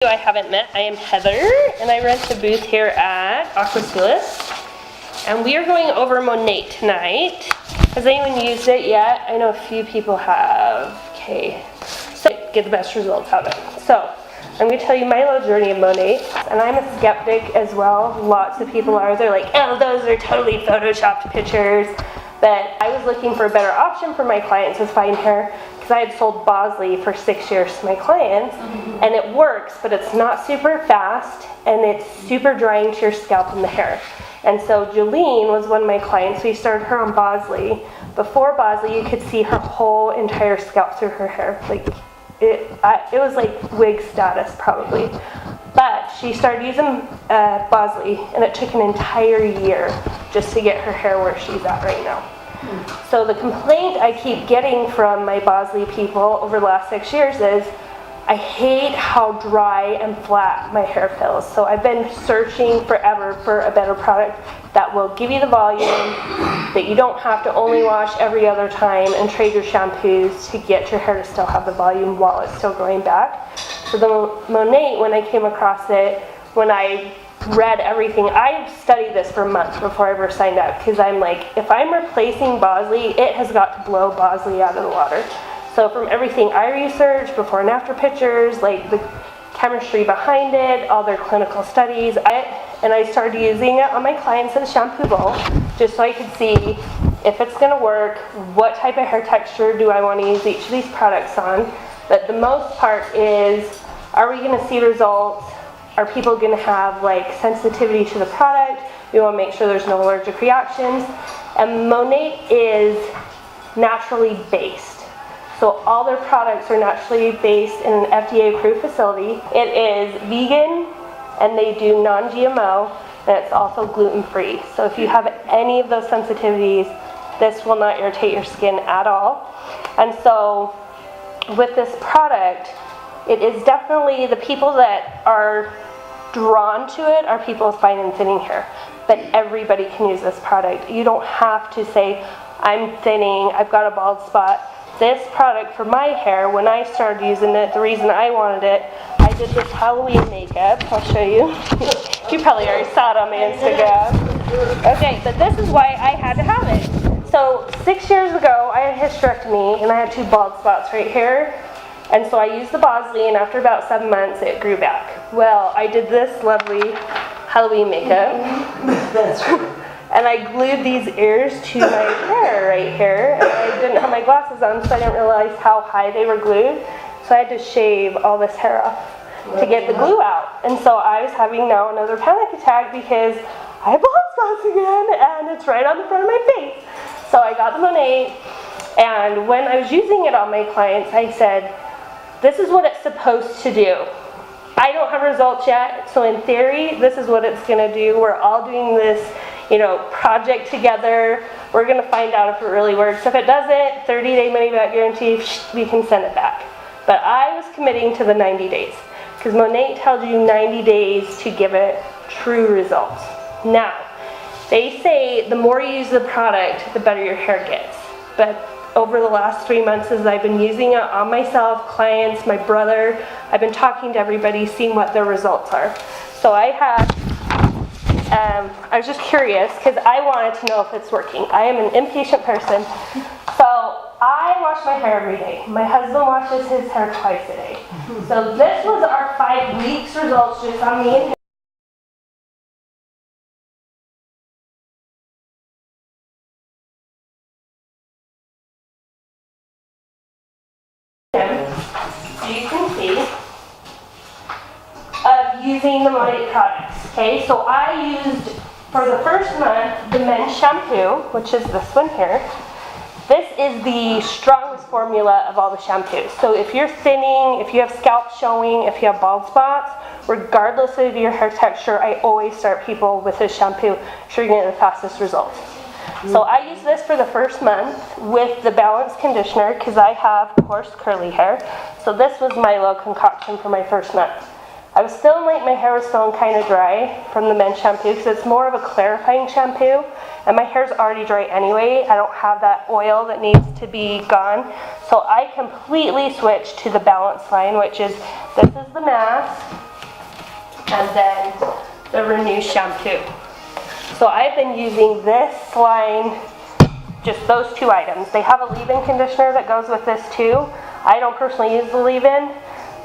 I haven't met. I am Heather, and I rent a booth here at Aquasulis. And we are going over Monet tonight. Has anyone used it yet? I know a few people have. Okay, so get the best results out of it. So I'm going to tell you my little journey of Monet, and I'm a skeptic as well. Lots of people are. They're like, oh, those are totally photoshopped pictures. But I was looking for a better option for my clients with fine hair, because I had sold Bosley for 6 years to my clients, and it works, but it's not super fast, and it's super drying to your scalp and the hair. And so Jolene was one of my clients. We started her on Bosley. Before Bosley, you could see her whole entire scalp through her hair. Like it was like wig status probably. But she started using Bosley, and it took an entire year just to get her hair where she's at right now. So the complaint I keep getting from my Bosley people over the last 6 years is, I hate how dry and flat my hair feels. So I've been searching forever for a better product that will give you the volume, that you don't have to only wash every other time and trade your shampoos to get your hair to still have the volume while it's still growing back. So the Monet, when I came across it, when I read everything, I studied this for months before I ever signed up, because I'm like, if I'm replacing Bosley, it has got to blow Bosley out of the water. So from everything I researched, before and after pictures, like the chemistry behind it, all their clinical studies, I started using it on my clients in a shampoo bowl, just so I could see if it's going to work, what type of hair texture do I want to use each of these products on. But the most part is, are we going to see results? Are people going to have like sensitivity to the product? We want to make sure there's no allergic reactions. And Monet is naturally based. So all their products are naturally based in an FDA approved facility. It is vegan, and they do non-GMO, and it's also gluten-free. So if you have any of those sensitivities, this will not irritate your skin at all. And so with this product, it is definitely, the people that are drawn to it are people with fine and thinning hair. But everybody can use this product. You don't have to say, I'm thinning, I've got a bald spot. This product for my hair, when I started using it, the reason I wanted it, I did this Halloween makeup. I'll show you. You probably already saw it on my Instagram. Okay, but this is why I had to have it. So 6 years ago, I had a hysterectomy, and I had 2 bald spots right here. And so I used the Bosley, and after about 7 months, it grew back. Well, I did this lovely Halloween makeup. That's right. And I glued these ears to my hair right here, and I didn't have my glasses on, so I didn't realize how high they were glued. So I had to shave all this hair off to get the glue out. And so I was having now another panic attack because I have bald spots again, and it's right on the front of my face. So I got the Monet, and when I was using it on my clients, I said, this is what it's supposed to do. I don't have results yet, so in theory, this is what it's going to do. We're all doing this, project together. We're going to find out if it really works. If it doesn't, 30-day money-back guarantee, we can send it back. But I was committing to the 90 days, because Monet tells you 90 days to give it true results. Now, they say the more you use the product, the better your hair gets. But over the last 3 months, as I've been using it on myself, clients, my brother, I've been talking to everybody, seeing what their results are. So I was just curious, because I wanted to know if it's working. I am an impatient person, so I wash my hair every day. My husband washes his hair twice a day. So this was our 5 weeks results just on me and him. You can see of using the Monet products. Okay, so I used for the first month the men's shampoo, which is this one here. This is the strongest formula of all the shampoos. So if you're thinning, if you have scalp showing, if you have bald spots, regardless of your hair texture, I always start people with this shampoo, so you're getting the fastest results. So I use this for the first month with the balanced conditioner, because I have coarse curly hair. So this was my little concoction for my first month. I was feeling like my hair was feeling kind of dry from the men's shampoo because it's more of a clarifying shampoo, and my hair's already dry anyway. I don't have that oil that needs to be gone. So I completely switched to the Balance line, which is, this is the mask, and then the Renew shampoo. So I've been using this line, just those two items. They have a leave-in conditioner that goes with this too. I don't personally use the leave-in.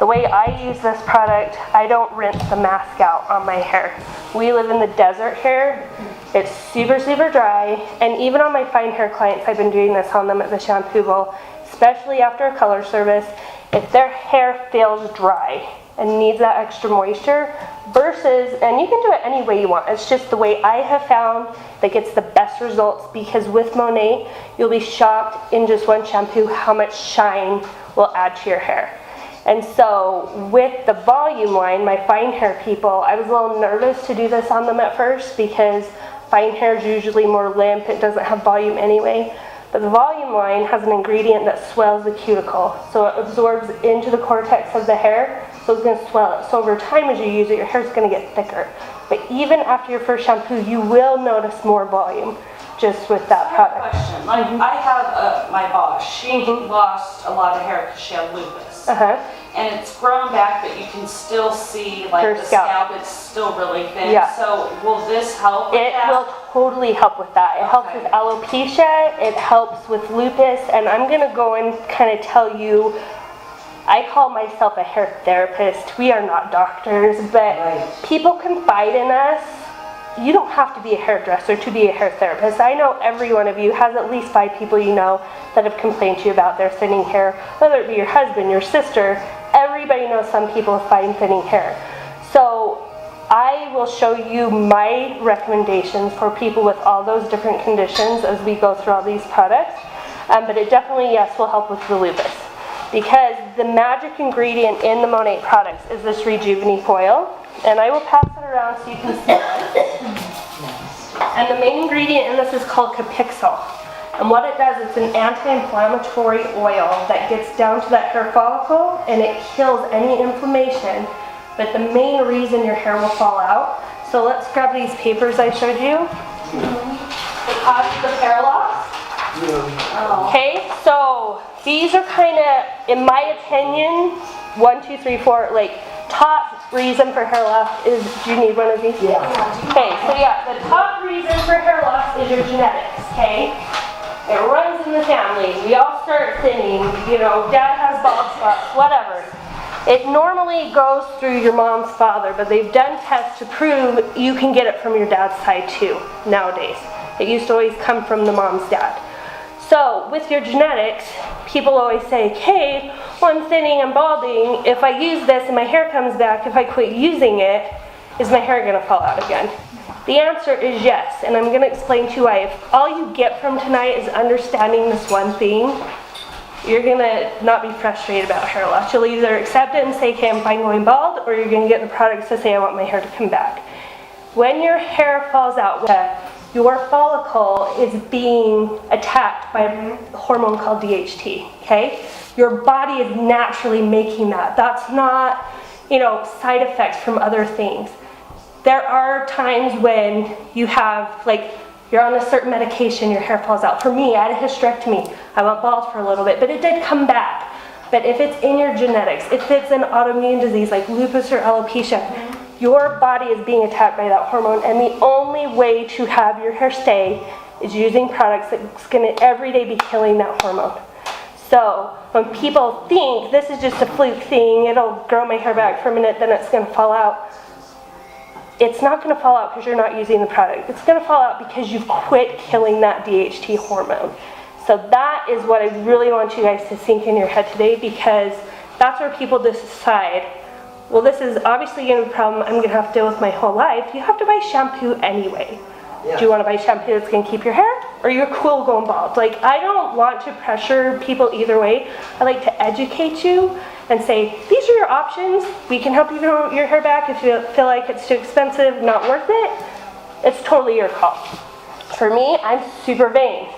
The way I use this product, I don't rinse the mask out on my hair. We live in the desert here. It's super, super dry. And even on my fine hair clients, I've been doing this on them at the shampoo bowl, especially after a color service. If their hair feels dry and needs that extra moisture versus, and you can do it any way you want. It's just the way I have found that gets the best results, because with Monet, you'll be shocked in just one shampoo how much shine will add to your hair. And so with the volume line, my fine hair people, I was a little nervous to do this on them at first because fine hair is usually more limp. It doesn't have volume anyway. But the volume line has an ingredient that swells the cuticle. So it absorbs into the cortex of the hair, so it's going to swell it. So over time as you use it, your hair is going to get thicker. But even after your first shampoo, you will notice more volume just with that product. Question. Like, I have my boss. She lost a lot of hair because she had lupus. And it's grown back, but you can still see like her the scalp is still really thin. Yeah. So will this help with that? It will totally help with that. It helps with alopecia, it helps with lupus, and I'm going to go and kind of tell you, I call myself a hair therapist. We are not doctors, but people confide in us. You don't have to be a hairdresser to be a hair therapist. I know every one of you has at least 5 people you know that have complained to you about their thinning hair, whether it be your husband, your sister. Everybody knows some people with fine thinning hair. So I will show you my recommendations for people with all those different conditions as we go through all these products. But it definitely, yes, will help with the lupus. Because the magic ingredient in the Monet products is this Rejuveniqe oil. And I will pass it around so you can see it. And the main ingredient in this is called Capixyl. And what it does, it's an anti-inflammatory oil that gets down to that hair follicle and it kills any inflammation. But the main reason your hair will fall out. So let's grab these papers I showed you. The causes of hair loss. Okay, so these are kind of, in my opinion, 1, 2, 3, 4, like top reason for hair loss is, do you need one of these? Yeah. Okay, so yeah, the top reason for hair loss is your genetics, okay? It runs in the family. We all start thinning, you know, dad has bald spots, whatever. It normally goes through your mom's father, but they've done tests to prove you can get it from your dad's side too, nowadays. It used to always come from the mom's dad. So with your genetics, people always say, okay, well, I'm thinning and balding. If I use this and my hair comes back, if I quit using it, is my hair going to fall out again? The answer is yes, and I'm going to explain to you why. If all you get from tonight is understanding this one thing, you're going to not be frustrated about hair loss. You'll either accept it and say, okay, I'm fine going bald, or you're going to get the products to say, I want my hair to come back. When your hair falls out, your follicle is being attacked by a hormone called DHT, okay? Your body is naturally making that. That's not, you know, side effects from other things. There are times when you have, like, you're on a certain medication, your hair falls out. For me, I had a hysterectomy. I went bald for a little bit, but it did come back. But if it's in your genetics, if it's an autoimmune disease like lupus or alopecia, your body is being attacked by that hormone, and the only way to have your hair stay is using products that's going to every day be killing that hormone. So when people think this is just a fluke thing, it'll grow my hair back for a minute, then it's going to fall out. It's not going to fall out because you're not using the product. It's going to fall out because you've quit killing that DHT hormone. So that is what I really want you guys to sink in your head today, because that's where people decide, well, this is obviously going to be a problem I'm going to have to deal with my whole life. You have to buy shampoo anyway. Yeah. Do you want to buy shampoo that's going to keep your hair, or you're cool going bald? Like, I don't want to pressure people either way. I like to educate you and say, these are your options. We can help you grow your hair back. If you feel like it's too expensive, not worth it, it's totally your call. For me, I'm super vain.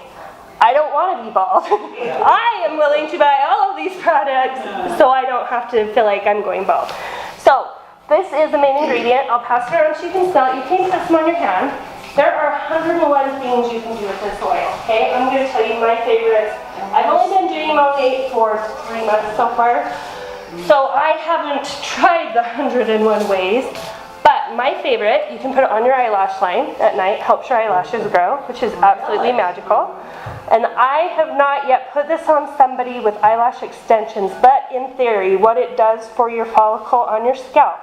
I don't want to be bald. I am willing to buy all of these products so I don't have to feel like I'm going bald. So this is the main ingredient. I'll pass it around so you can smell it. You can put some on your hand. There are 101 things you can do with this oil, okay? I'm going to tell you my favorites. I've only been doing Monet for 3 months so far, so I haven't tried the 101 ways. But my favorite, you can put it on your eyelash line at night, helps your eyelashes grow, which is absolutely magical. And I have not yet put this on somebody with eyelash extensions, but in theory, what it does for your follicle on your scalp,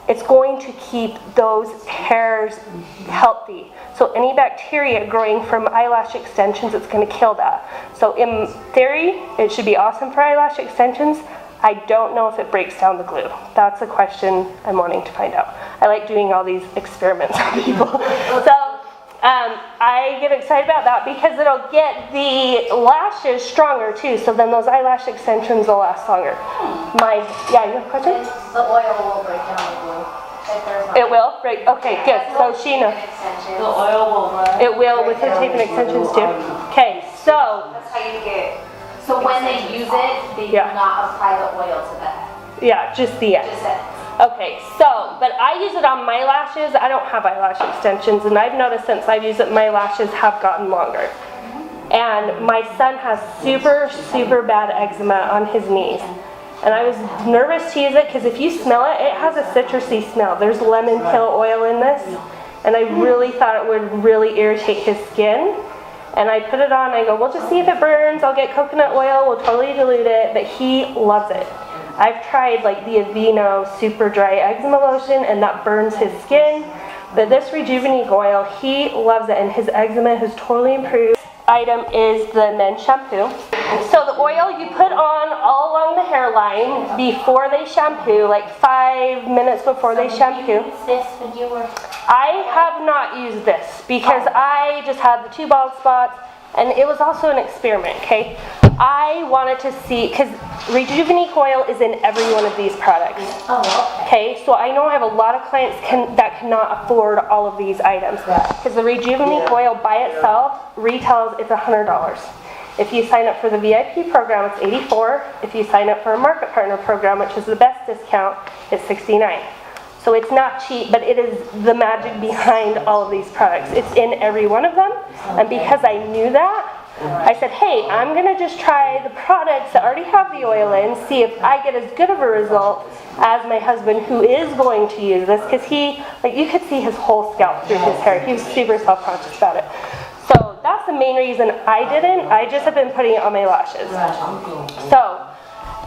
it's going to keep those hairs healthy. So any bacteria growing from eyelash extensions, it's going to kill that. So in theory, it should be awesome for eyelash extensions. I don't know if it breaks down the glue. That's a question I'm wanting to find out. I like doing all these experiments on people. So I get excited about that because it'll get the lashes stronger too. So then those eyelash extensions will last longer. Yeah, you have a question? The oil will break down the glue. It will? Right, okay, good. So she knows. The oil will run. It will with the tape and extensions too. Okay, so. That's how you get. So when they use it, they do not apply the oil to the head. Yeah, just the end. Just it. Okay, so, but I use it on my lashes. I don't have eyelash extensions, and I've noticed since I've used it, my lashes have gotten longer. And my son has super, super bad eczema on his knees. And I was nervous to use it because if you smell it, it has a citrusy smell. There's lemon peel oil in this, and I really thought it would really irritate his skin. And I put it on, I go, we'll just see if it burns. I'll get coconut oil, we'll totally dilute it, but he loves it. I've tried like the Aveeno super dry eczema lotion, and that burns his skin. But this Rejuveniqe oil, he loves it, and his eczema has totally improved. Item is the men's shampoo. So the oil you put on all along the hairline before they shampoo, like 5 minutes before they shampoo. I have not used this because I just had the 2 bald spots, and it was also an experiment, okay? I wanted to see, because Rejuveniqe oil is in every one of these products. Okay, so I know I have a lot of clients that cannot afford all of these items. Because the Rejuveniqe oil by itself retails, it's $100. If you sign up for the VIP program, it's $84. If you sign up for a market partner program, which is the best discount, it's $69. So it's not cheap, but it is the magic behind all of these products. It's in every one of them, and because I knew that, I said, hey, I'm going to just try the products that already have the oil in, see if I get as good of a result as my husband, who is going to use this, because he, like, you could see his whole scalp through his hair. He was super self-conscious about it. So that's the main reason I didn't. I just have been putting it on my lashes. So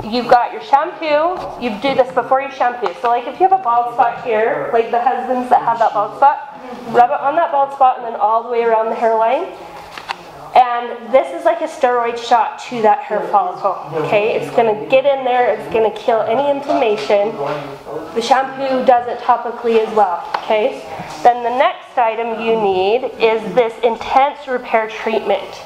you've got your shampoo. You do this before you shampoo. So like if you have a bald spot here, like the husbands that have that bald spot, rub it on that bald spot and then all the way around the hairline. And this is like a steroid shot to that hair follicle, okay? It's going to get in there, it's going to kill any inflammation. The shampoo does it topically as well, okay? Then the next item you need is this intense repair treatment.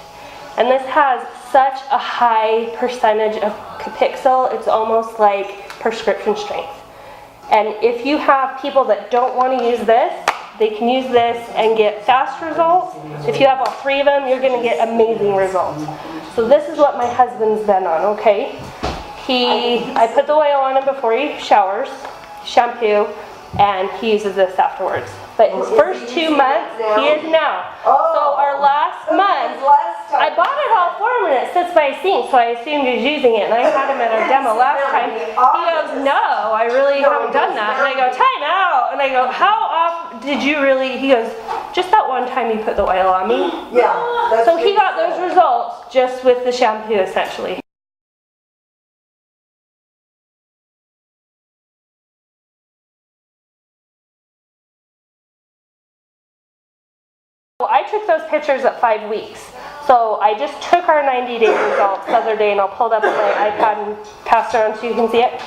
And this has such a high percentage of capixyl, it's almost like prescription strength. And if you have people that don't want to use this, they can use this and get fast results. If you have all 3 of them, you're going to get amazing results. So this is what my husband's been on, okay? I put the oil on him before he showers, shampoo, and he uses this afterwards. But his first 2 months, he is now. So our last month, I bought it all for him and it sits by his sink, so I assumed he was using it. And I had him at our demo last time. He goes, no, I really haven't done that. And I go, time out. And I go, how often did you really? He goes, just that one time you put the oil on me. Yeah. So he got those results just with the shampoo, essentially. Well, I took those pictures at 5 weeks. So I just took our 90-day results the other day, and I'll pull it up on my iPad and pass it around so you can see it.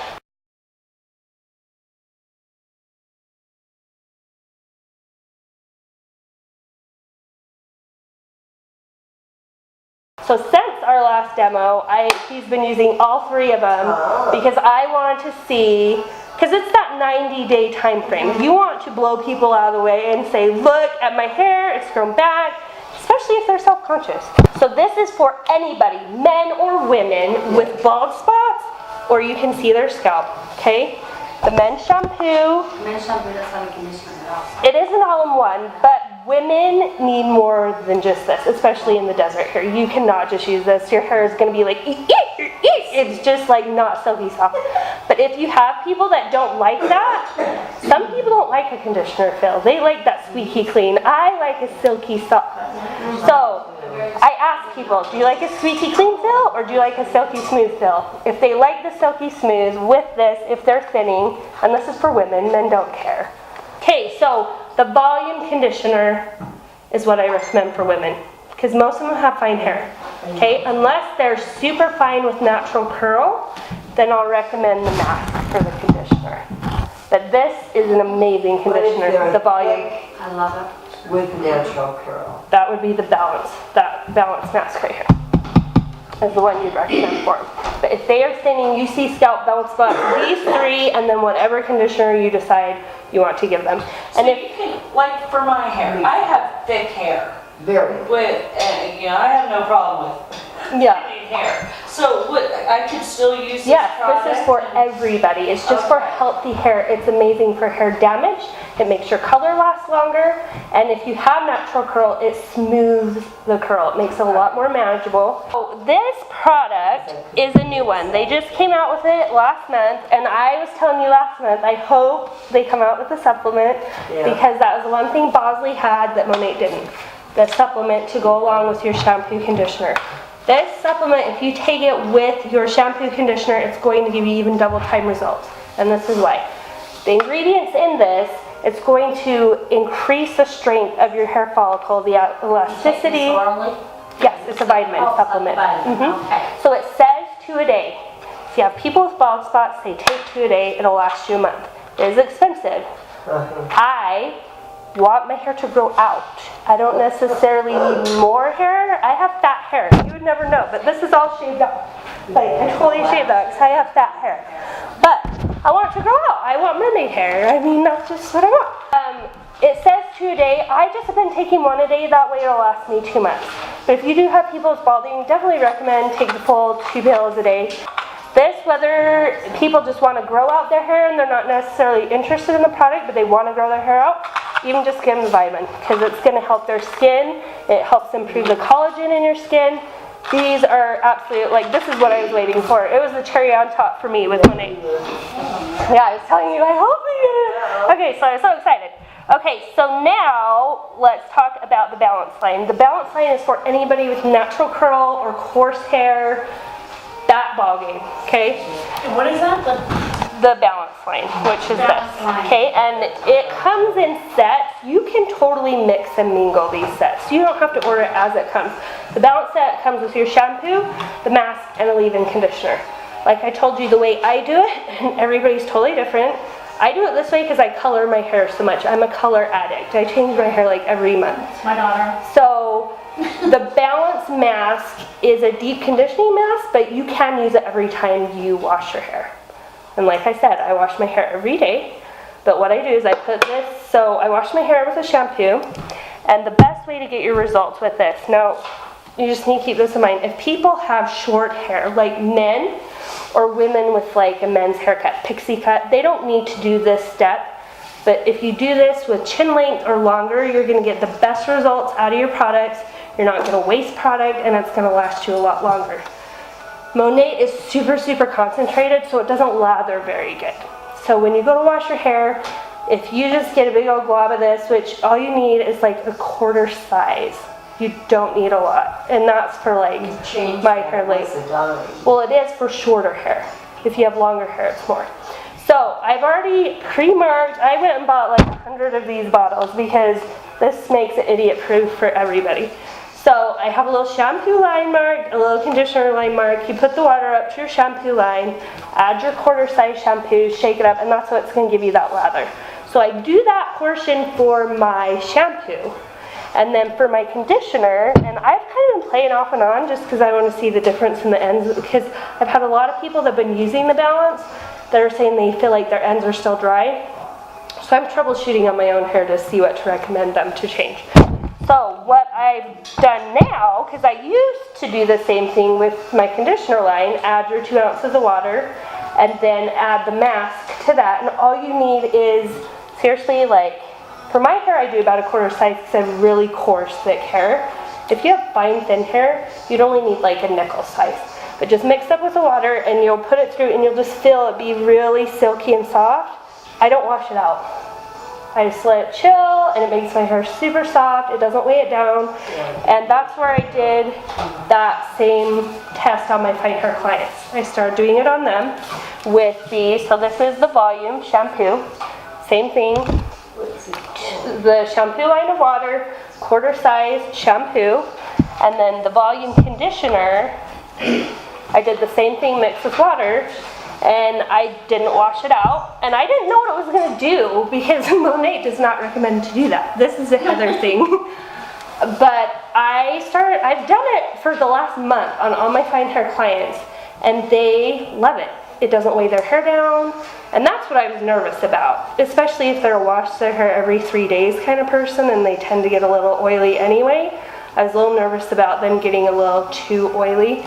So since our last demo, he's been using all 3 of them because I wanted to see, because it's that 90-day time frame. You want to blow people out of the way and say, look at my hair, it's grown back, especially if they're self-conscious. So this is for anybody, men or women, with bald spots, or you can see their scalp, okay? the men's shampoo. Men's shampoo doesn't have a conditioner at all. It is an all-in-one, but women need more than just this, especially in the desert here. You cannot just use this. Your hair is going to be like, it's just like not silky soft. But if you have people that don't like that, some people don't like a conditioner fill. They like that squeaky clean. I like a silky soft. So I ask people, do you like a squeaky clean fill or do you like a silky smooth fill? If they like the silky smooth with this, if they're thinning, and this is for women, men don't care. Okay, so the volume conditioner is what I recommend for women because most of them have fine hair. Okay, unless they're super fine with natural curl, then I'll recommend the mask for the conditioner. But this is an amazing conditioner, the volume. I love it. With natural curl. That would be the balance, that balance mask right here. Is the one you'd recommend for them. But if they are thinning, you see scalp bald spots, these three, and then whatever conditioner you decide you want to give them. So And if you can, like for my hair, I have thick hair. Very. With, I have no problem with thinning hair. So what, I could still use this product? This is for everybody. It's just for healthy hair. It's amazing for hair damage. It makes your color last longer. And if you have natural curl, it smooths the curl. It makes it a lot more manageable. So this product is a new one. They just came out with it last month. And I was telling you last month, I hope they come out with a supplement because that was the one thing Bosley had that Monet didn't. The supplement to go along with your shampoo conditioner. This supplement, if you take it with your shampoo conditioner, it's going to give you even double time results. And this is why. The ingredients in this, it's going to increase the strength of your hair follicle, the elasticity. Yes, it's a vitamin supplement. Okay. So it says 2 a day. If you have people with bald spots, they take 2 a day, it'll last you a month. It is expensive. I want my hair to grow out. I don't necessarily need more hair. I have fat hair. You would never know, but this is all shaved off. Like, I totally shaved that because I have fat hair. But I want it to grow out. I want mermaid hair. I mean, that's just what I want. It says 2 a day. I just have been taking 1 a day. That way it'll last me 2 months. But if you do have people with balding, definitely recommend take the full 2 pills a day. This, whether people just want to grow out their hair and they're not necessarily interested in the product, but they want to grow their hair out, even just give them the vitamin because it's going to help their skin. It helps improve the collagen in your skin. These are absolute, like, this is what I was waiting for. It was the cherry on top for me with Monet. Yeah, I was telling you, I hope you get it. Okay, so I'm so excited. Okay, so now let's talk about the balance line. The balance line is for anybody with natural curl or coarse hair. That ball game, okay? And what is that? The balance line, which is this, okay? And it comes in sets. You can totally mix and mingle these sets. You don't have to order it as it comes. The balance set comes with your shampoo, the mask, and a leave-in conditioner. Like I told you, the way I do it, and everybody's totally different. I do it this way because I color my hair so much. I'm a color addict. I change my hair like every month. My daughter. So the balance mask is a deep conditioning mask, but you can use it every time you wash your hair. And like I said, I wash my hair every day. But what I do is I put this, so I wash my hair with a shampoo. And the best way to get your results with this, now you just need to keep this in mind. If people have short hair, like men or women with like a men's haircut, pixie cut, they don't need to do this step. But if you do this with chin length or longer, you're going to get the best results out of your products. You're not going to waste product, and it's going to last you a lot longer. Monet is super, super concentrated, so it doesn't lather very good. So when you go to wash your hair, if you just get a big old glob of this, which all you need is like a quarter size. You don't need a lot. And that's for like my hair length. Well, it is for shorter hair. If you have longer hair, it's more. So I've already pre-marked. I went and bought like 100 of these bottles because this makes it idiot-proof for everybody. So I have a little shampoo line marked, a little conditioner line marked. You put the water up to your shampoo line, add your quarter size shampoo, shake it up, and that's what's going to give you that lather. So I do that portion for my shampoo. And then for my conditioner, and I've kind of been playing off and on just because I want to see the difference in the ends, because I've had a lot of people that have been using the balance that are saying they feel like their ends are still dry. So I'm troubleshooting on my own hair to see what to recommend them to change. So what I've done now, because I used to do the same thing with my conditioner line, add your 2 ounces of water and then add the mask to that, and all you need is, seriously, like, for my hair I do about a quarter size because I have really coarse, thick hair. If you have fine, thin hair, you'd only need like a nickel size. But just mix up with the water and you'll put it through and you'll just feel it be really silky and soft. I don't wash it out. I just let it chill and it makes my hair super soft. It doesn't weigh it down. And that's where I did that same test on my fine hair clients. I started doing it on them with so this is the volume shampoo. Same thing. The shampoo line of water, quarter size shampoo, and then the volume conditioner. I did the same thing mixed with water, and I didn't wash it out, and I didn't know what it was going to do because Monet does not recommend to do that. This is a Heather thing. But I've done it for the last month on all my fine hair clients, and they love it. It doesn't weigh their hair down, and that's what I was nervous about, especially if they're a wash their hair every 3 days kind of person and they tend to get a little oily anyway. I was a little nervous about them getting a little too oily.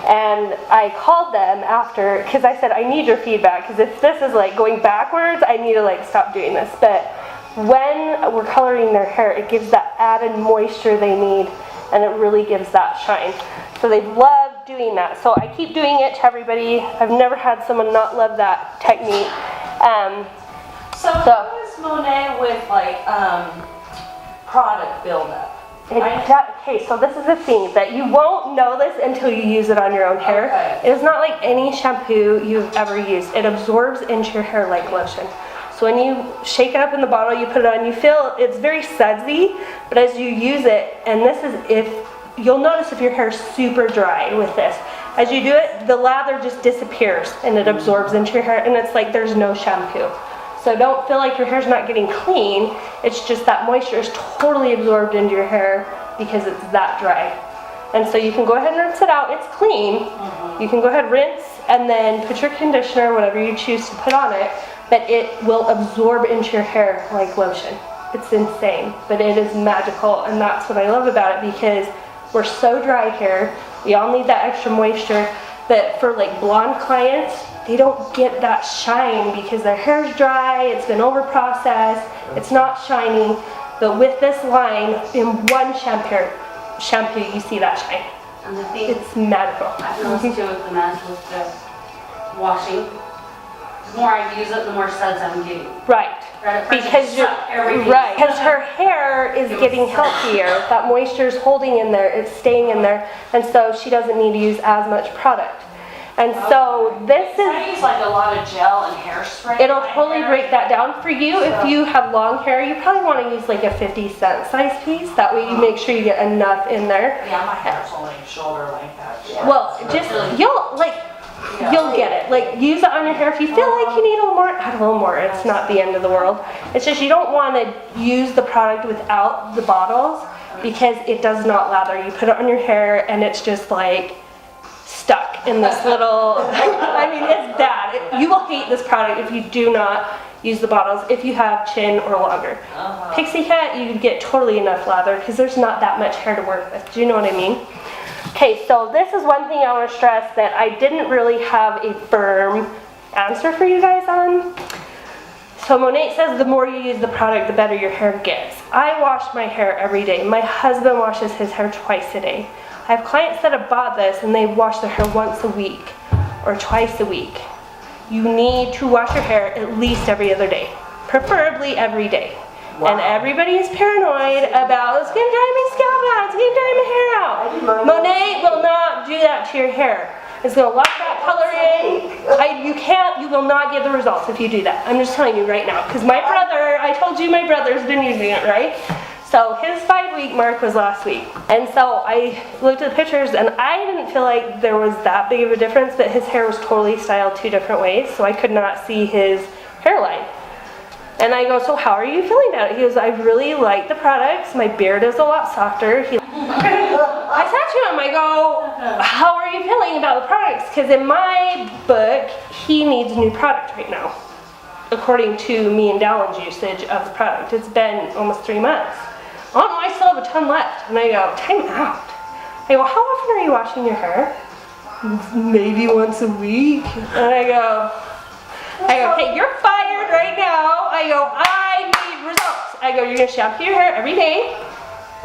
And I called them after, because I said, I need your feedback, because if this is like going backwards, I need to like stop doing this. But when we're coloring their hair, it gives that added moisture they need, and it really gives that shine. So they love doing that. So I keep doing it to everybody. I've never had someone not love that technique. So how is Monet with like product buildup? Okay, so this is the thing that you won't know this until you use it on your own hair. Okay. It is not like any shampoo you've ever used. It absorbs into your hair like lotion. So when you shake it up in the bottle, you put it on, you feel it's very sudsy, but as you use it, and this is you'll notice if your hair is super dry with this. As you do it, the lather just disappears and it absorbs into your hair, and it's like there's no shampoo. So don't feel like your hair's not getting clean. It's just that moisture is totally absorbed into your hair because it's that dry. And so you can go ahead and rinse it out. It's clean. You can go ahead, rinse, and then put your conditioner, whatever you choose to put on it, but it will absorb into your hair like lotion. It's insane, but it is magical, and that's what I love about it because we're so dry here. We all need that extra moisture, but for like blonde clients, they don't get that shine because their hair's dry, it's been over processed, it's not shiny. But with this line, in one shampoo, you see that shine. And the thing, It's magical. I've noticed too with the men's with the washing, the more I use it, the more suds I'm getting. Right. Because because her hair is getting healthier. That moisture is holding in there, it's staying in there, and so she doesn't need to use as much product. And so this I is, use like a lot of gel and hairspray. it'll totally break that down for you. If you have long hair, you probably want to use like a 50-cent size piece. That way you make sure you get enough in there. Yeah, my hair's only shoulder length actually. Well, just, you'll get it. Like, use it on your hair. If you feel like you need a little more, add a little more. It's not the end of the world. It's just you don't want to use the product without the bottles because it does not lather. You put it on your hair and it's just like stuck in this little, I mean, it's bad. You will hate this product if you do not use the bottles if you have chin or longer. Pixie cut, you get totally enough lather because there's not that much hair to work with. Do you know what I mean? Okay, so this is one thing I want to stress that I didn't really have a firm answer for you guys on. So Monet says the more you use the product, the better your hair gets. I wash my hair every day. My husband washes his hair twice a day. I have clients that have bought this and they wash their hair once a week or twice a week. You need to wash your hair at least every other day, preferably every day. Wow. And everybody is paranoid about, it's gonna dry my scalp out, it's gonna dry my hair out. Monet will not do that to your hair. It's gonna lock that color in. You will not get the results if you do that. I'm just telling you right now. Because my brother, I told you my brother's been using it, right? So his 5-week mark was last week. And so I looked at the pictures and I didn't feel like there was that big of a difference, but his hair was totally styled 2 different ways, so I could not see his hairline. And I go, so how are you feeling about it? He goes, I really like the products. My beard is a lot softer. I said to him, I go, how are you feeling about the products? Because in my book, he needs new product right now, according to me and Dallin's usage of the product. It's been almost 3 months. Oh no, I still have a ton left. And I go, time out. I go, how often are you washing your hair? Maybe once a week. And I go, hey, you're fired right now. I go, I need results. I go, you're gonna shampoo your hair every day,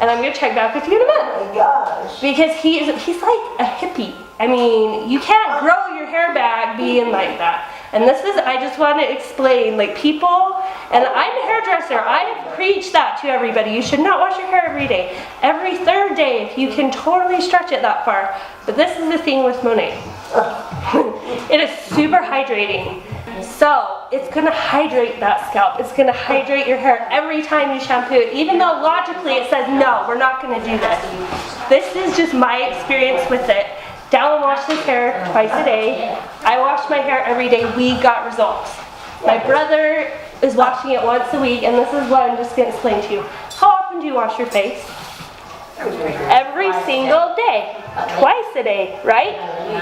and I'm gonna check back with you in a month. Oh my gosh. Because he's like a hippie. I mean, you can't grow your hair back being like that. And this is, I just want to explain, like people, and I'm a hairdresser, I have preached that to everybody. You should not wash your hair every day. Every third day, if you can totally stretch it that far. But this is the thing with Monet. It is super hydrating. So it's gonna hydrate that scalp. It's gonna hydrate your hair every time you shampoo it, even though logically it says, no, we're not gonna do this. This is just my experience with it. Dallin washed his hair twice a day. I wash my hair every day. We got results. My brother is washing it once a week, and this is what I'm just gonna explain to you. How often do you wash your face? Every single day. Twice a day, right?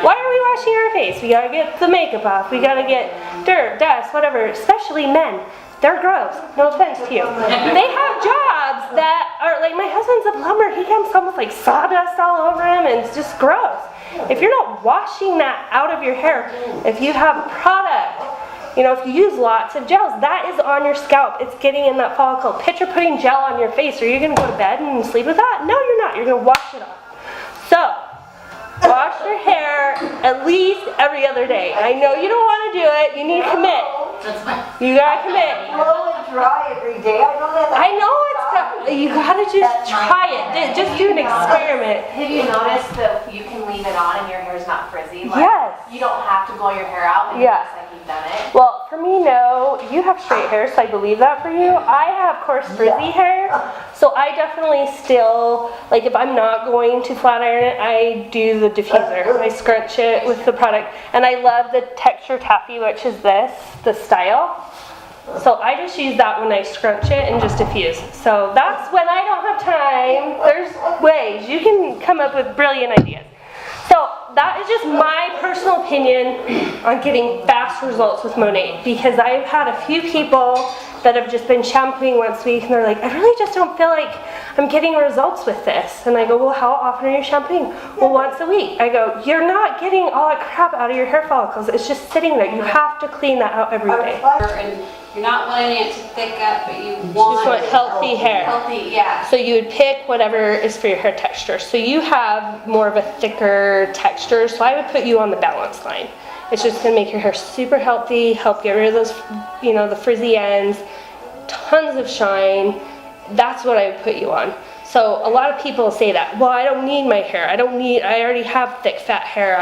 Why are we washing our face? We gotta get the makeup off. We gotta get dirt, dust, whatever, especially men. They're gross. No offense to you. They have jobs that are, like my husband's a plumber. He comes home with like sawdust all over him and it's just gross. If you're not washing that out of your hair, if you have product, if you use lots of gels, that is on your scalp. It's getting in that follicle. Picture putting gel on your face. Are you going to go to bed and sleep with that? No, you're not. You're going to wash it off. So, wash your hair at least every other day. I know you don't want to do it. You need to commit. You got to commit. Blow and dry every day. I know that. I know you got to just try it. Just do an experiment. Have you noticed that you can leave it on and your hair's not frizzy? Like, yes. You don't have to blow your hair out when Yeah. it looks like you've done it. Well, for me, no. You have straight hair, so I believe that for you. I have coarse frizzy hair, so I definitely still, like if I'm not going to flat iron it, I do the diffuser. I scrunch it with the product. And I love the texture taffy, which is the style. So I just use that when I scrunch it and just diffuse. So that's when I don't have time. There's ways. You can come up with brilliant ideas. So that is just my personal opinion on getting fast results with Monet, because I've had a few people that have just been shampooing once a week and they're like, I really just don't feel like I'm getting results with this. And I go, well, how often are you shampooing? Well, once a week. I go, you're not getting all that crap out of your hair follicles. It's just sitting there. You have to clean that out every day. And you're not wanting it to thick up, but you Just want healthy hair. healthy, yeah. So you would pick whatever is for your hair texture. So you have more of a thicker texture, so I would put you on the balance line. It's just gonna make your hair super healthy, help get rid of those, the frizzy ends, tons of shine. That's what I would put you on. So a lot of people say that, well, I don't need my hair. I already have thick, fat hair.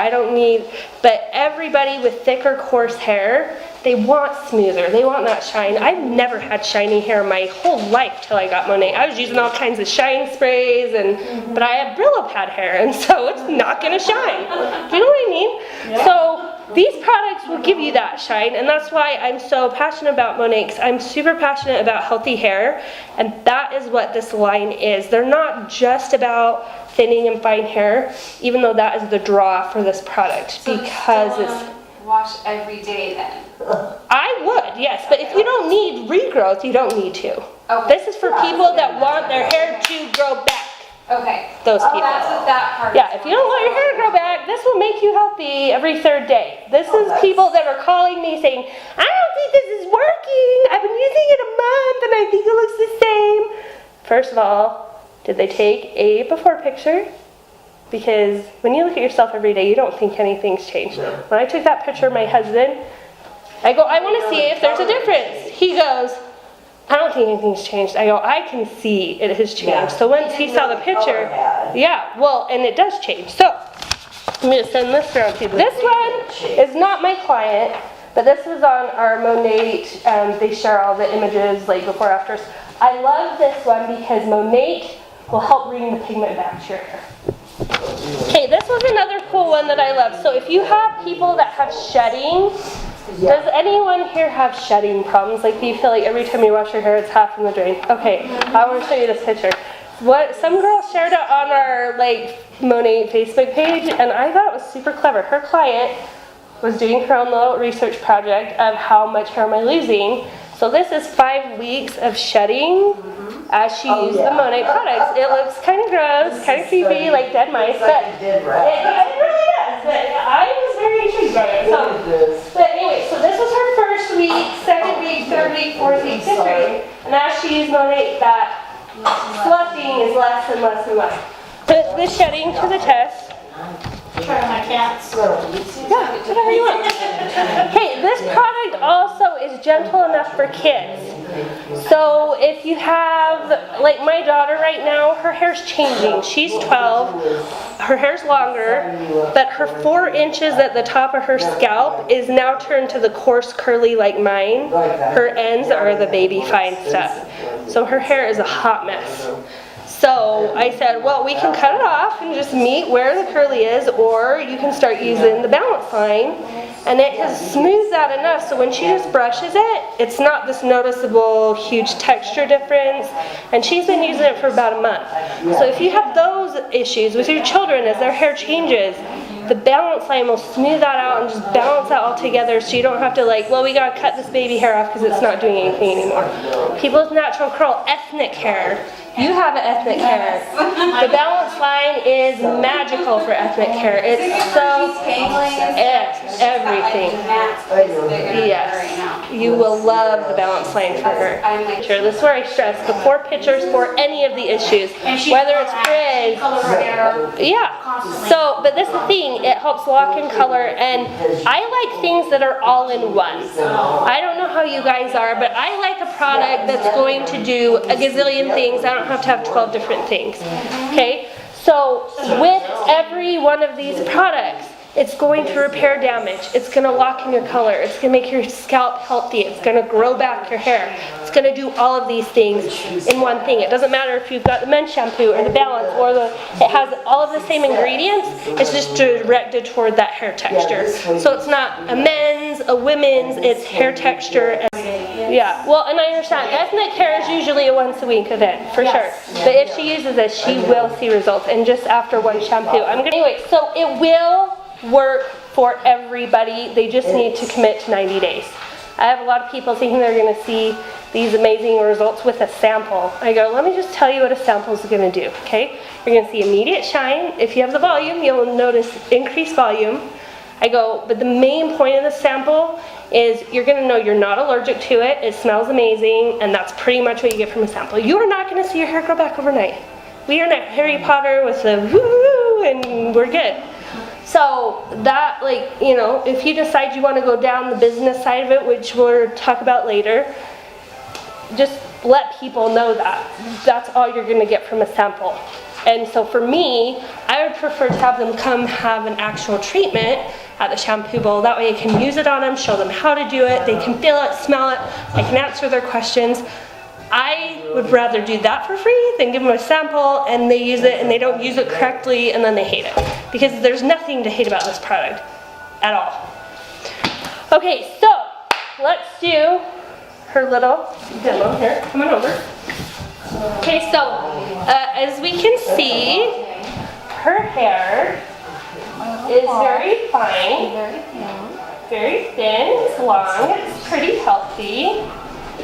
But everybody with thicker, coarse hair, they want smoother. They want that shine. I've never had shiny hair my whole life till I got Monet. I was using all kinds of shine sprays, but I have Brillo pad hair, and so it's not gonna shine. Do you know what I mean? Yeah. So these products will give you that shine, and that's why I'm so passionate about Monet, because I'm super passionate about healthy hair, and that is what this line is. They're not just about thinning and fine hair, even though that is the draw for this product, So because it's... wash every day then? I would, yes, but if you don't need regrowth, you don't need to. Okay. This is for people that want their hair to grow back. Okay. Those people. That's what that part Yeah, is. if you don't want your hair to grow back, this will make you healthy every third day. This is people that are calling me saying, I don't think this is working. I've been using it a month and I think it looks the same. First of all, did they take a before picture? Because when you look at yourself every day, you don't think anything's changed. When I took that picture of my husband, I go, I want to see if there's a difference. He goes, I don't think anything's changed. I go, I can see it has changed. Yeah. So once he saw the picture, yeah, well, and it does change. So I'm going to send this around to you. This one is not my client, but this is on our Monet. They share all the images, like before, afters. I love this one because Monet will help bring the pigment back to your hair. Okay, this was another cool one that I love. So if you have people that have shedding, does anyone here have shedding problems? Like, do you feel like every time you wash your hair, it's half in the drain? Okay, I want to show you this picture. Some girl shared it on our Monet Facebook page, and I thought it was super clever. Her client was doing her own little research project of how much hair am I losing. So this is 5 weeks of shedding as she used the Monet products. It looks kind of gross, kind of creepy, like dead mice, but it really does. But I was very intrigued by it. But anyway, so this was her first week, second week, third week, fourth week, fifth week. And as she uses Monat, that fluffing is less and less and less. Put the shedding to the test. Try my cats. Yeah, whatever you want. Hey, this product also is gentle enough for kids. So if you have, like my daughter right now, her hair's changing. She's 12, her hair's longer, but her 4 inches at the top of her scalp is now turned to the coarse curly like mine. Her ends are the baby fine stuff. So her hair is a hot mess. So I said, well, we can cut it off and just meet where the curly is, or you can start using the balance line. And it has smoothed that enough so when she just brushes it, it's not this noticeable huge texture difference. And she's been using it for about a month. So if you have those issues with your children as their hair changes, the balance line will smooth that out and just balance that all together so you don't have to like, well, we gotta cut this baby hair off because it's not doing anything anymore. People's natural curl, ethnic hair. You have an ethnic hair. The balance line is magical for ethnic hair. It's so everything. Yes, you will love the balance line for her. Sure, this is where I stress before pictures for any of the issues, whether it's frizz. Yeah. So, but this is the thing. It helps lock in color, and I like things that are all in one. I don't know how you guys are, but I like a product that's going to do a gazillion things. I don't have to have 12 different things. Okay? So with every one of these products, it's going to repair damage. It's going to lock in your color. It's going to make your scalp healthy. It's going to grow back your hair. It's going to do all of these things in one thing. It doesn't matter if you've got the men's shampoo or the balance or it has all of the same ingredients. It's just directed toward that hair texture. So it's not a men's, a women's, it's hair texture. Yeah, well, and I understand. Ethnic hair is usually a once a week event, for sure. But if she uses this, she will see results. And just after one shampoo. Anyway, so it will work for everybody. They just need to commit to 90 days. I have a lot of people thinking they're going to see these amazing results with a sample. I go, let me just tell you what a sample is going to do, okay? You're going to see immediate shine. If you have the volume, you'll notice increased volume. I go, but the main point of the sample is you're going to know you're not allergic to it. It smells amazing, and that's pretty much what you get from a sample. You are not going to see your hair grow back overnight. We are not Harry Potter with the woo and we're good. So that, like, you know, if you decide you want to go down the business side of it, which we'll talk about later, just let people know that. That's all you're going to get from a sample. And so for me, I would prefer to have them come have an actual treatment at the shampoo bowl. That way I can use it on them, show them how to do it, they can feel it, smell it, I can answer their questions. I would rather do that for free than give them a sample and they use it and they don't use it correctly and then they hate it. Because there's nothing to hate about this product at all. Okay, so let's do her little demo here. Come on over. Okay, so as we can see, her hair is very fine, very thin, it's long, it's pretty healthy.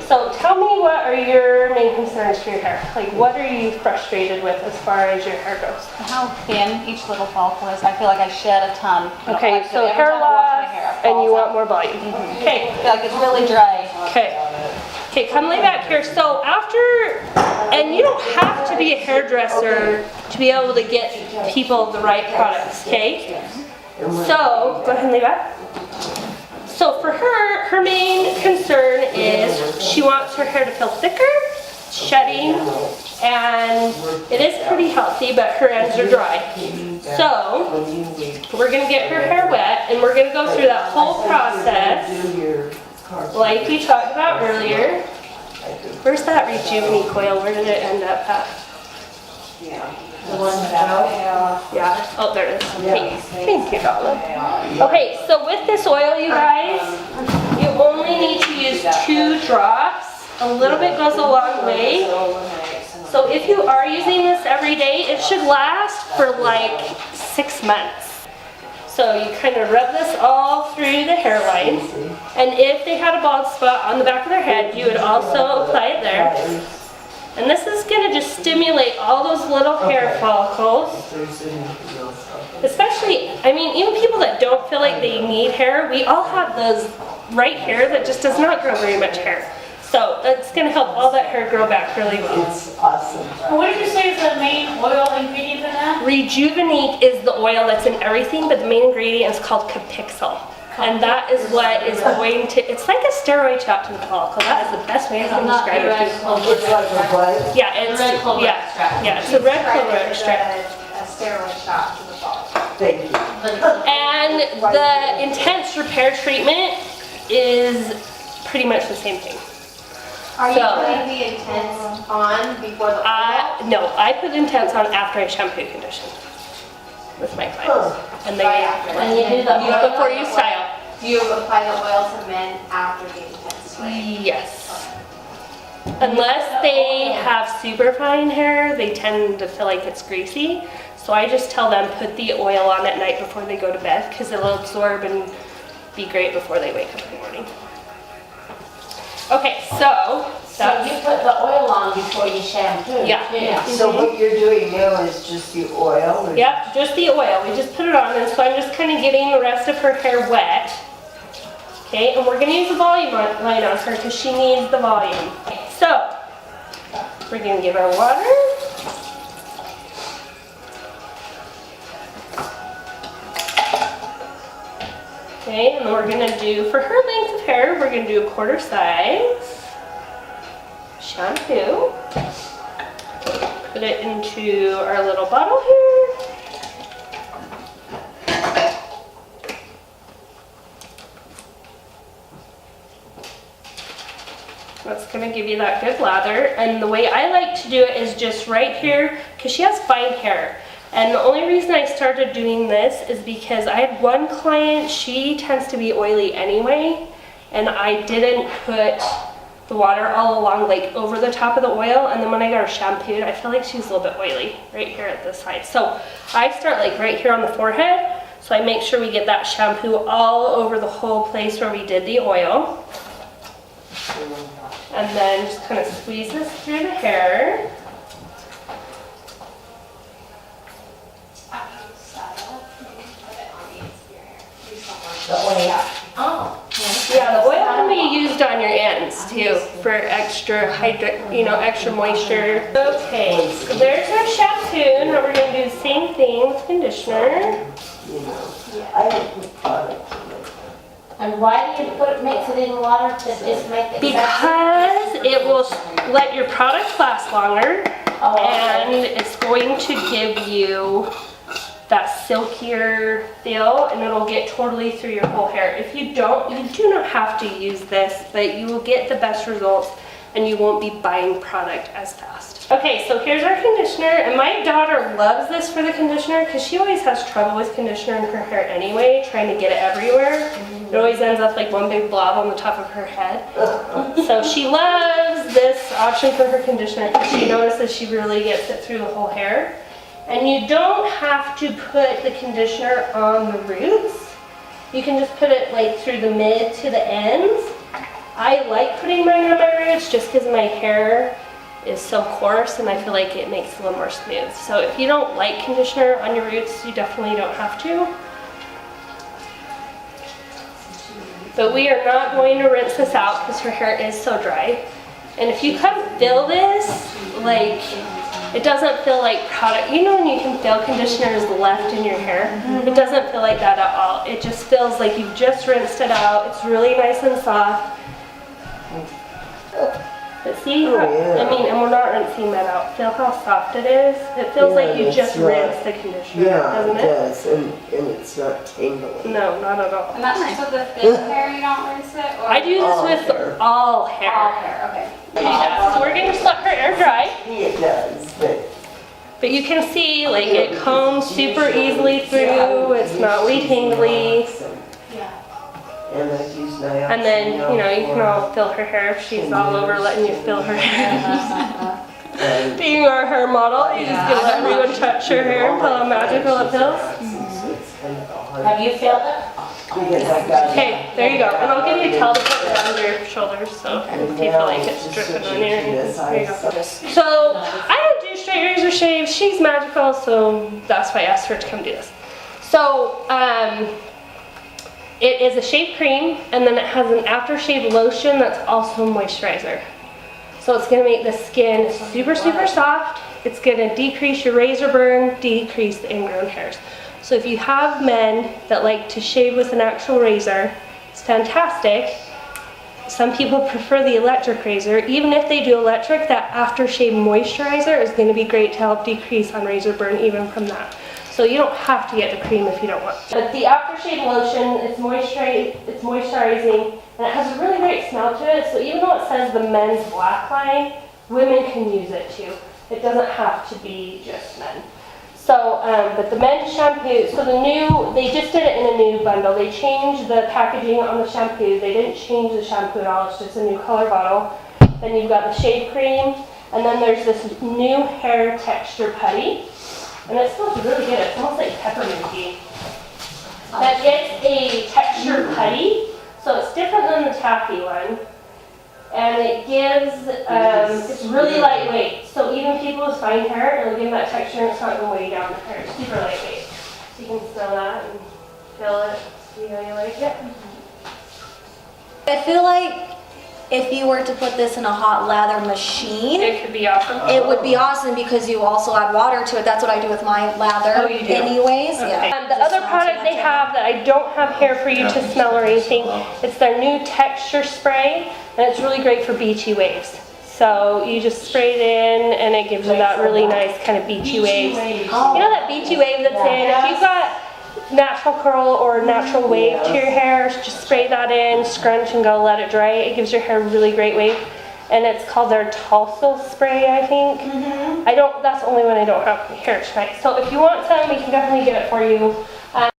So tell me, what are your main concerns for your hair? Like, what are you frustrated with as far as your hair goes? How thin each little follicle is. I feel like I shed a ton. Okay, so hair loss, and you want more volume. Okay. I feel like it's really dry. Okay. Okay, come lay back here. So after, and you don't have to be a hairdresser to be able to get people the right products, okay? So, go ahead and lay back. So for her, her main concern is she wants her hair to feel thicker, shedding, and it is pretty healthy, but her ends are dry. So we're going to get her hair wet, and we're going to go through that whole process like we talked about earlier. Where's that Rejuveniqe oil? Where did it end up at? Yeah. Oh, there it is. Thank you, darling. Okay, so with this oil, you guys, you only need to use 2 drops. A little bit goes a long way. So if you are using this every day, it should last for like 6 months. So you kind of rub this all through the hairline. And if they had a bald spot on the back of their head, you would also apply it there. And this is going to just stimulate all those little hair follicles. Especially, I mean, even people that don't feel like they need hair, we all have those right here that just does not grow very much hair. So it's gonna help all that hair grow back really well. It's awesome. What did you say is the main oil ingredient in that? Rejuveniqe is the oil that's in everything, but the main ingredient is called capixyl. And that is what is going to, it's like a steroid shot to the follicle. That is the best way I can describe it. It's like a what? Yeah, it's, red clover yeah, extract. yeah, it's a red clover extract. A steroid shot to the follicle. Thank you. And the intense repair treatment is pretty much the same thing. Are you So- putting the intense on before the oil? No, I put intense on after I shampoo condition with my clients. And they, Right after. And you do the before you style. You apply the oil to men after the intense, right? Yes. Unless they have super fine hair, they tend to feel like it's greasy. So I just tell them put the oil on at night before they go to bed because it'll absorb and be great before they wake up in the morning. Okay, so So you put the oil on before you shampoo? Yeah. So what you're doing now is just the oil? or- Yep, just the oil. We just put it on, and so I'm just kind of getting the rest of her hair wet. Okay, and we're gonna use the volume line on her because she needs the volume. So, we're gonna give her water. Okay, and then we're gonna do, for her length of hair, we're gonna do a quarter size shampoo. Put it into our little bottle here. That's gonna give you that good lather. And the way I like to do it is just right here, because she has fine hair. And the only reason I started doing this is because I had one client, she tends to be oily anyway, and I didn't put the water all along, like over the top of the oil, and then when I got her shampooed, I feel like she's a little bit oily right here at this side. So I start like right here on the forehead, so I make sure we get that shampoo all over the whole place where we did the oil. And then just kind of squeeze this through the hair. The oil. Oh. Yeah, the oil can be used on your ends too for extra extra moisture. Okay, so there's our shampoo. Now we're gonna do the same thing with conditioner. You know, I don't put product in it. And why do you mix it in water to just make it? Because it will let your product last longer, Oh, okay. and it's going to give you that silkier feel, and it'll get totally through your whole hair. If you don't, you do not have to use this, but you will get the best results and you won't be buying product as fast. Okay, so here's our conditioner, and my daughter loves this for the conditioner because she always has trouble with conditioner in her hair anyway, trying to get it everywhere. It always ends up like one big blob on the top of her head. So she loves this option for her conditioner because she notices she really gets it through the whole hair. And you don't have to put the conditioner on the roots. You can just put it like through the mid to the ends. I like putting mine on my roots just because my hair is so coarse and I feel like it makes it a little more smooth. So if you don't like conditioner on your roots, you definitely don't have to. But we are not going to rinse this out because her hair is so dry. And if you come feel this, like, it doesn't feel like product. You know when you can feel conditioner is left in your hair? It doesn't feel like that at all. It just feels like you've just rinsed it out. It's really nice and soft. But see, how, I mean, and we're not rinsing that out. Feel how soft it is? It feels like you just rinsed the conditioner, doesn't it? Does, and it's not tingling. No, not at all. And that's just with the thin hair, you don't rinse it? Or I do All this with hair. all hair. all hair, okay. Yeah, so we're going to just let her air dry. It does, But you can see, like, it combs super easily through. It's not tingly. And I've used nioxin. And then, you know, you can all feel her hair if she's all over letting you feel her hair. And Being our hair model, you just gonna let everyone touch her hair and feel how magical it feels. so it's kind of a hard. Have you felt it? Because I got Okay, there you go. And I'll give you a towel to put around your shoulders so if you feel like it's dripping on you. There you go. So, I don't do straight razor shaves. She's magical, so that's why I asked her to come do this. So, It is a shave cream, and then it has an aftershave lotion that's also a moisturizer. So it's gonna make the skin super, super soft. It's gonna decrease your razor burn, decrease the ingrown hairs. So if you have men that like to shave with an actual razor, it's fantastic. Some people prefer the electric razor. Even if they do electric, that aftershave moisturizer is gonna be great to help decrease on razor burn even from that. So you don't have to get the cream if you don't want. But the aftershave lotion, it's moisturizing, and it has a really great smell to it. So even though it says the men's black line, women can use it too. It doesn't have to be just men. So, but the men's shampoo, so they just did it in a new bundle. They changed the packaging on the shampoo. They didn't change the shampoo at all. It's just a new color bottle. Then you've got the shave cream, and then there's this new hair texture putty. And it smells really good. It smells like pepperminty. But it's a texture putty, so it's different than the taffy one. And it gives, it's really lightweight. So even people with fine hair, it'll give them that texture and it's not going to weigh down the hair. It's super lightweight. So you can smell that and feel it, see how you like it. I feel like if you were to put this in a hot lather machine, It could be awesome. it would be awesome because you also add water to it. That's what I do with my lather Oh, you do? anyways. Yeah. The other product they have that I don't have here for you to smell or anything, it's their new texture spray, and it's really great for beachy waves. So you just spray it in and it gives you that really nice kind of beachy waves. You know that beachy wave that's in? If you've got natural curl or natural wave to your hair, just spray that in, scrunch and go, let it dry. It gives your hair a really great wave. And it's called their Tulsa spray, I think. That's the only one I don't have here tonight. So if you want some, we can definitely get it for you.